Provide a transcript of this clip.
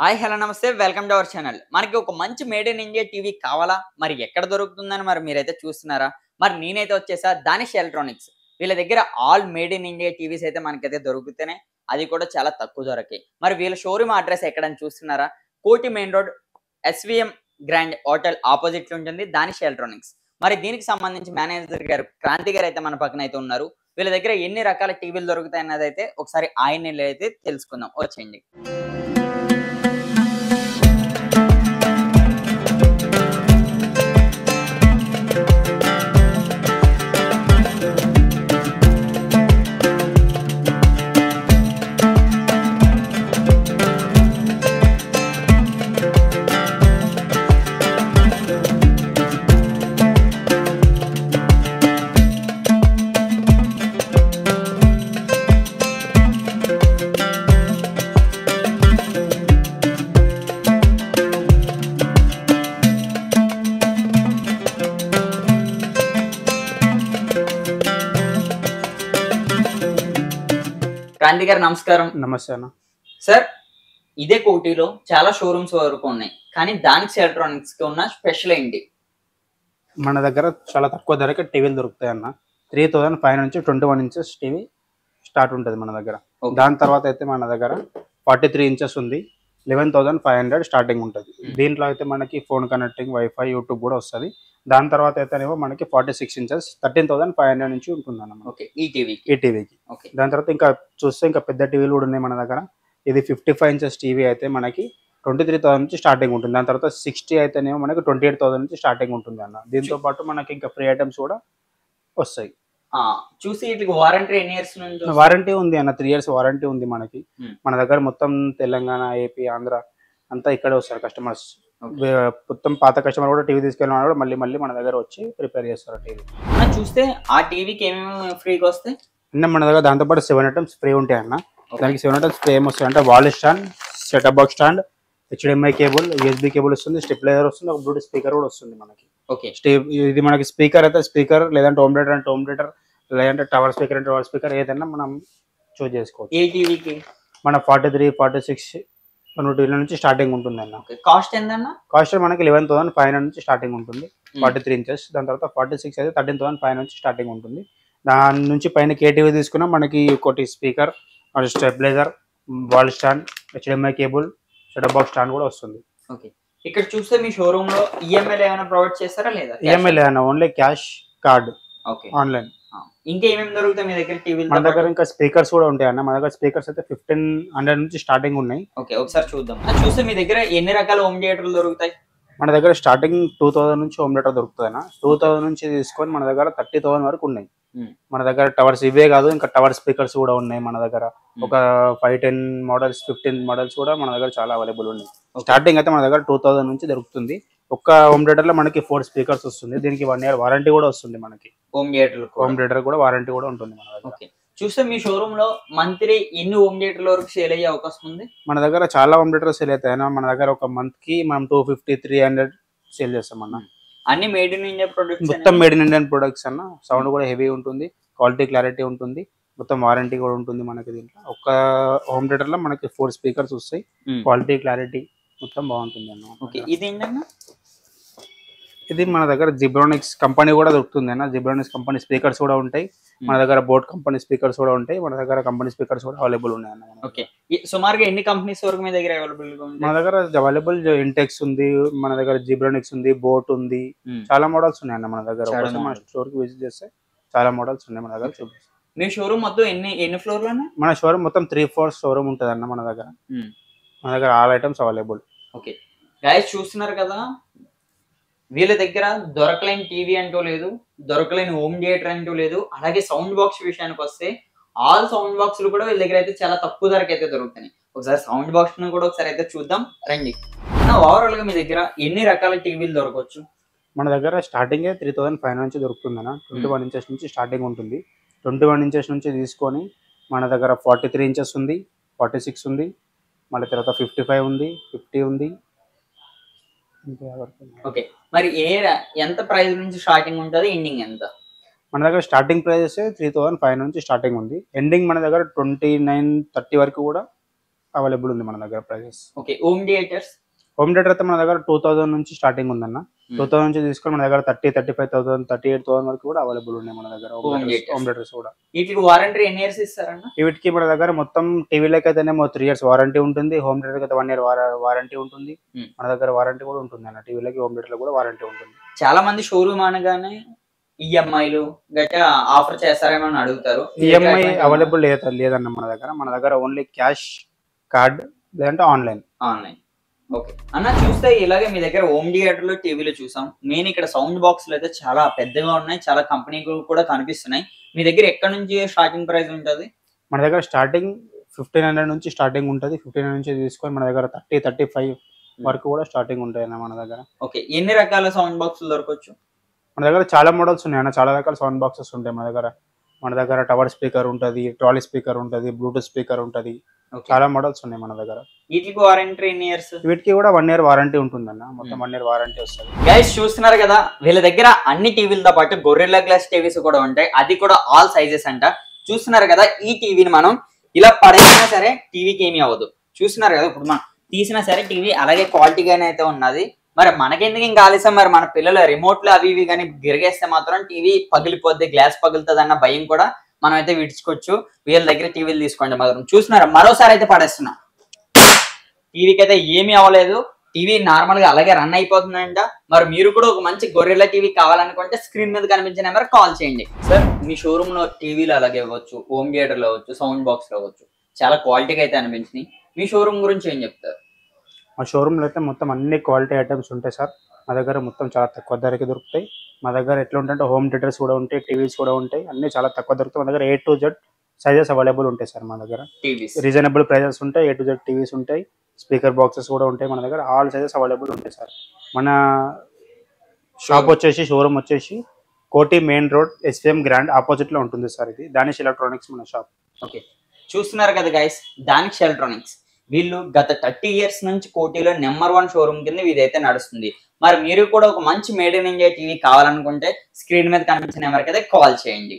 Hi hello నమస్తే welcome to our channel. మనకి ఒక మంచి మేడ్ ఇన్ ఇండియా టీవీ కావాలా? మరి ఎక్కడ దొరుకుతుందని మీరైతే చూస్తున్నారా? నేనైతే వచ్చేసా దానిష్ ఎలక్ట్రానిక్స్. వీళ్ళ దగ్గర all made in India TVs అయితే మనకైతే దొరుకుతున్నాయి. అది కూడా చాలా తక్కువ ధరకి. వీళ్ళ షోరూమ్ అడ్రెస్ ఎక్కడని చూస్తున్నారా? కోటి main road SVM grand hotel opposite లో ఉంటుంది దానిష్ ఎలక్ట్రానిక్స్. దీనికి సంబంధించి మేనేజర్ గారు క్రాంతి గారు అయితే మన పక్కన అయితే ఉన్నారు. వీళ్ళ దగ్గర ఎన్ని రకాల టీవీలు దొరుకుతాయి అన్నది అయితే ఒకసారి ఆయన అయితే తెలుసుకుందాం. వచ్చేయండి. క్రాంతి గారు నమస్కారం. నమస్తే అన్న. సార్, ఇదే కోటిలో చాలా షోరూమ్స్ వరకు ఉన్నాయి, కానీ దానిష్ ఎలక్ట్రానిక్స్ కి ఉన్న స్పెషల్ ఏంటి? మన దగ్గర చాలా తక్కువ ధరకే టీవీలు దొరుకుతాయి అన్న. 3500 నుంచి 21 ఇంచెస్ టీవీ స్టార్ట్ ఉంటుంది మన దగ్గర. దాని తర్వాత అయితే మన దగ్గర 43 ఇంచెస్ ఉంది, 11,500 స్టార్టింగ్ ఉంటుంది. దీంట్లో అయితే మనకి ఫోన్ కనెక్టింగ్, వైఫై, యూట్యూబ్ కూడా వస్తుంది. దాని తర్వాత అయితేనేమో మనకి 46 ఇంచెస్ 13,500 నుంచి ఉంటుంది అన్న ఈ టీవీకి. దాని తర్వాత ఇంకా చూస్తే ఇంకా పెద్ద టీవీలు కూడా ఉన్నాయి మన దగ్గర. ఇది 55 ఇంచెస్ టీవీ అయితే మనకి 23,000 నుంచి స్టార్టింగ్ ఉంటుంది. దాని తర్వాత 60 అయితేనేమో మనకి 28,000 నుంచి స్టార్టింగ్ ఉంటుంది అన్న. దీంతో పాటు మనకి ఇంకా ఫ్రీ ఐటమ్స్ కూడా వస్తాయి. చూసి వారంటీ ఎన్ని ఇయర్స్ నుంచి? వారంటీ ఉంది అన్న, 3 years వారంటీ ఉంది మనకి. మన దగ్గర మొత్తం తెలంగాణ, ఏపీ, ఆంధ్ర అంతా ఇక్కడే వస్తారు కస్టమర్స్. మొత్తం పాత కస్టమర్ కూడా టీవీ తీసుకెళ్ళిన కూడా మళ్ళీ మన దగ్గర వచ్చి ప్రిపేర్ చేస్తారు టీవీ. చూస్తే ఆ టీవీకి ఏమేమి ఫ్రీగా వస్తాయి అన్న? మన దగ్గర దాంతోపాటు 7 items ఫ్రీ ఉంటాయి అన్న. దానికి 7 items ఫ్రీ ఏమొస్తాయి అంటే wall stand, setup box stand, HDMI cable, USB cable వస్తుంది, స్టెబిలైజర్ వస్తుంది, ఒక బ్లూటూత్ స్పీకర్ కూడా వస్తుంది మనకి. ఇది మనకి స్పీకర్ అయితే స్పీకర్, లేదంటే హోమ్ థియేటర్ అంటే హోమ్ థియేటర్, లేదంటే టవర్ స్పీకర్ అంటే టవర్ స్పీకర్, ఏదైనా మనం చూస్ చేసుకోవచ్చు. ఏ టీవీకి? మన 43, 46 టీవీల నుంచి స్టార్టింగ్ ఉంటుంది అన్న. కాస్ట్ ఎంతన్నా? కాస్ట్ మనకి 11,500 నుంచి స్టార్టింగ్ ఉంటుంది, 43 ఇంచెస్. దాని తర్వాత 46 అయితే 13,500 నుంచి స్టార్టింగ్ ఉంటుంది. దాని నుంచి పైన కేటీవీ తీసుకున్నా మనకి ఒకటి speaker, stabiliser, wall stand, HDMI cable, setup box stand కూడా వస్తుంది. ఇక్కడ చూస్తే మీ షోరూమ్ లో ఈఎంఐ ఏమైనా ప్రొవైడ్ చేస్తారా లేదా? ఈఎంఐ లేదన్న, ఓన్లీ క్యాష్ కార్డ్, ఆన్లైన్. ఇంకా ఏమేమి దొరుకుతాయి మీ దగ్గర టీవీ? మన దగ్గర ఇంకా స్పీకర్స్ కూడా ఉంటాయి అన్న. మన దగ్గర స్పీకర్స్ అయితే 1,500 నుంచి స్టార్టింగ్ ఉన్నాయి. ఒకసారి చూద్దాం. చూస్తే మీ దగ్గర ఎన్ని రకాల హోమ్ థియేటర్లు దొరుకుతాయి? మన దగ్గర స్టార్టింగ్ 2,000 నుంచి హోమ్ థియేటర్ దొరుకుతుంది అన్న. 2,000 నుంచి తీసుకొని మన దగ్గర 30,000 వరకు ఉన్నాయి. మన దగ్గర టవర్స్ ఇవే కాదు, ఇంకా టవర్ స్పీకర్స్ కూడా ఉన్నాయి మన దగ్గర. ఒక 5-10 మోడల్స్, 15 మోడల్స్ కూడా మన దగ్గర చాలా అవైలబుల్ ఉన్నాయి. స్టార్టింగ్ అయితే మన దగ్గర 2,000 నుంచి దొరుకుతుంది. ఒక్క హోమ్ థియేటర్ లో మనకి 4 స్పీకర్స్ వస్తుంది. దీనికి 1 year వారంటీ కూడా వస్తుంది మనకి. హోమ్ థియేటర్ కూడా వారంటీ కూడా ఉంటుంది మన దగ్గర. చూస్తే మీ షోరూమ్ లో మంత్లీ ఎన్ని హోమ్ థియేటర్ల వరకు సేల్ అయ్యే అవకాశం ఉంది? మన దగ్గర చాలా హోమ్ థియేటర్ సేల్ అవుతాయి. మన దగ్గర ఒక మంత్ కి మనం 250-300 సేల్ చేస్తాం అన్న. అన్ని మేడ్ ఇన్ ఇండియా ప్రొడక్ట్స్, మొత్తం మేడ్ ఇన్ ఇండియన్ ప్రొడక్ట్స్ అన్న. సౌండ్ కూడా హెవీ ఉంటుంది, క్వాలిటీ క్లారిటీ ఉంటుంది, మొత్తం వారంటీ కూడా ఉంటుంది మనకి. దీంట్లో ఒక హోమ్ థియేటర్ లో మనకి 4 స్పీకర్స్ వస్తాయి, క్వాలిటీ క్లారిటీ మొత్తం బాగుంటుంది అన్న. ఇది ఏంటన్నా? ఇది మన దగ్గర జిబ్రానిక్స్ కంపెనీ కూడా దొరుకుతుంది అన్న. జిబ్రానిక్స్ కంపెనీ స్పీకర్స్ కూడా ఉంటాయి మన దగ్గర, బోట్ కంపెనీ స్పీకర్స్ కూడా ఉంటాయి మన దగ్గర, కంపెనీ స్పీకర్స్ కూడా అవైలబుల్ ఉన్నాయి అన్న. సుమారుగా ఎన్ని కంపెనీస్ వరకు మీ దగ్గర అవైలబుల్? మన దగ్గర అవైలబుల్ ఇంటెక్స్ ఉంది, మన దగ్గర జిబ్రానిక్స్ ఉంది, బోట్ ఉంది, చాలా మోడల్స్ ఉన్నాయి అన్న మన దగ్గర. మన స్టోర్ కి విజిట్ చేస్తే చాలా మోడల్స్ ఉన్నాయి మన దగ్గర. చూపిస్తాం. మీ షోరూమ్ మొత్తం ఎన్ని ఫ్లోర్ లో? మన షోరూమ్ మొత్తం 3 floors షోరూమ్ ఉంటుంది అన్న మన దగ్గర. మన దగ్గర ఆల్ ఐటమ్స్ అవైలబుల్. గైస్ చూస్తున్నారు కదా, వీళ్ళ దగ్గర దొరకలేని టీవీ అంటూ లేదు, దొరకలేని హోమ్ థియేటర్ అంటూ లేదు. అలాగే సౌండ్ బాక్స్ విషయానికి వస్తే ఆల్ సౌండ్ బాక్స్ కూడా వీళ్ళ దగ్గర అయితే చాలా తక్కువ ధరకి అయితే దొరుకుతాయి. ఒకసారి సౌండ్ బాక్స్ కూడా ఒకసారి అయితే చూద్దాం రండి. ఓవరాల్ గా మీ దగ్గర ఎన్ని రకాల టీవీలు దొరకవచ్చు? మన దగ్గర స్టార్టింగ్ 3,500 నుంచి దొరుకుతుంది అన్న. 21 ఇంచెస్ నుంచి స్టార్టింగ్ ఉంటుంది. 21 ఇంచెస్ నుంచి తీసుకొని మన దగ్గర 43 ఇంచెస్ ఉంది, 46 ఉంది, మళ్ళీ తర్వాత 55 ఉంది, 50 ఉంది. ఓకే, మరి ఎంత ప్రైస్ నుంచి స్టార్టింగ్ ఉంటుంది, ఎండింగ్ ఎంత? మన దగ్గర స్టార్టింగ్ ప్రైజెస్ 3,500 నుంచి స్టార్టింగ్ ఉంది. ఎండింగ్ మన దగ్గర 29-30 వరకు కూడా అవైలబుల్ ఉంది మన దగ్గర prices. Okay. Home theatres? Home theatre అయితే మన దగ్గర 2000 నుంచి స్టార్టింగ్ ఉందన్న. 2000 నుంచి తీసుకొని మన దగ్గర 30,000, 35,000, 38,000 వరకు కూడా అవైలబుల్ ఉన్నాయి మన దగ్గర హోమ్ థియేటర్స్ కూడా. వీటికి వారంటీ ఎన్ని ఇయర్స్ ఇస్తారన్న? వీటికి మన దగ్గర మొత్తం టీవీలకి అయితేనేమో 3 years వారంటీ ఉంటుంది, హోమ్ థియేటర్ అయితే 1 year వారంటీ ఉంటుంది. మన దగ్గర వారంటీ కూడా ఉంటుంది అన్న, టీవీలకి హోమ్ థియేటర్ కూడా వారంటీ ఉంటుంది. చాలా మంది షోరూమ్ అనగానే ఈఎంఐలు గట్రా ఆఫర్ చేస్తారేమో అని అడుగుతారు. ఈఎంఐ అవైలబుల్ లేదన్న మన దగ్గర ఓన్లీ క్యాష్, కార్డ్ లేదంటే ఆన్లైన్. ఓకే అన్న, చూస్తే ఇలాగే మీ దగ్గర హోమ్ థియేటర్ లో టీవీలు చూసాం. మెయిన్ ఇక్కడ సౌండ్ బాక్స్లు అయితే చాలా పెద్దగా ఉన్నాయి, చాలా కంపెనీ కూడా కనిపిస్తున్నాయి. మీ దగ్గర ఎక్కడ నుంచి స్టార్టింగ్ ప్రైస్ ఉంటుంది? మన దగ్గర స్టార్టింగ్ 1500 నుంచి స్టార్టింగ్ ఉంటుంది. 1500 నుంచి తీసుకొని మన దగ్గర 30-35 వరకు కూడా స్టార్టింగ్ ఉంటాయి అన్న మన దగ్గర. ఓకే. ఎన్ని రకాల సౌండ్ బాక్సులు దొరకవచ్చు? మన దగ్గర చాలా మోడల్స్ ఉన్నాయి అన్న, చాలా రకాల సౌండ్ బాక్సెస్ ఉంటాయి మన దగ్గర. మన దగ్గర టవర్ స్పీకర్ ఉంటుంది, ట్రాలీ స్పీకర్ ఉంటుంది, బ్లూటూత్ స్పీకర్ ఉంటుంది, చాలా మోడల్స్ ఉన్నాయి మన దగ్గర. వీటికి వారంటీ ఎన్ని ఇయర్స్? వీటికి కూడా 1 year వారంటీ ఉంటుందన్న, మొత్తం 1 year వారంటీ వస్తుంది. గైస్ చూస్తున్నారు కదా, వీళ్ళ దగ్గర అన్ని టీవీలతో పాటు గొరిల్లా గ్లాస్ టీవీస్ కూడా ఉంటాయి, అది కూడా ఆల్ సైజెస్ అంట. చూస్తున్నారు కదా, ఈ టీవీని మనం ఇలా పడేసినా సరే టీవీకి ఏమీ అవ్వదు. చూస్తున్నారు కదా, ఇప్పుడు మనం తీసినా సరే టీవీ అలాగే క్వాలిటీగానే అయితే ఉన్నది. మరి మనకెందుకు ఇంకా ఆలస్యం, మరి మన పిల్లలు రిమోట్లు అవి ఇవి కానీ గిరిగేస్తే మాత్రం టీవీ పగిలిపోద్ది, గ్లాస్ పగులుతుంది అన్న భయం కూడా మనం అయితే విడుచుకోవచ్చు. వీళ్ళ దగ్గర టీవీలు తీసుకోండి మాత్రం. చూస్తున్నారా, మరోసారి అయితే పడేస్తున్నా. టీవీకి అయితే ఏమీ అవ్వలేదు, టీవీ నార్మల్ గా అలాగే రన్ అయిపోతుందంట. మరి మీరు కూడా ఒక మంచి గొరిల్లా టీవీ కావాలనుకుంటే స్క్రీన్ మీద కనిపించిన నెంబర్ కాల్ చేయండి. సార్, మీ షోరూమ్ లో టీవీలు అలాగే అవ్వచ్చు, హోమ్ థియేటర్ లో అవ్వచ్చు, సౌండ్ బాక్స్ లో అవ్వచ్చు, చాలా క్వాలిటీగా అయితే అనిపించినాయి. మీ షోరూమ్ గురించి ఏం చెప్తారు? మా షోరూంలో అయితే మొత్తం అన్ని క్వాలిటీ ఐటమ్స్ ఉంటాయి సార్. మా దగ్గర మొత్తం చాలా తక్కువ ధరకి దొరుకుతాయి. మా దగ్గర ఎట్లా ఉంటాయంటే హోమ్ థియేటర్స్ కూడా ఉంటాయి, టీవీస్ కూడా ఉంటాయి, అన్ని చాలా తక్కువ దొరుకుతాయి. మా దగ్గర A to Z sizes available ఉంటాయి సార్. మా దగ్గర టీవీస్ రీజనబుల్ ప్రైజెస్ ఉంటాయి, A to Z టీవీస్ ఉంటాయి, స్పీకర్ బాక్సెస్ కూడా ఉంటాయి. మన దగ్గర ఆల్ సైజెస్ అవైలబుల్ ఉంటాయి సార్. మన షాప్ వచ్చేసి, షోరూమ్ వచ్చేసి కోటి main road SPM grand opposite లో ఉంటుంది సార్. ఇది దానిష్ ఎలక్ట్రానిక్స్ మన షాప్. ఓకే, చూస్తున్నారు కదా గైస్, దానిష్ ఎలక్ట్రానిక్స్ వీళ్ళు గత 30 years నుంచి కోటిలో నెంబర్ 1 షోరూమ్ కింద ఇదైతే నడుస్తుంది. మరి మీరు కూడా ఒక మంచి మేడ్ ఇన్ ఇండియా టీవీ కావాలనుకుంటే స్క్రీన్ మీద కనిపించిన నెంబర్కి అయితే కాల్ చేయండి.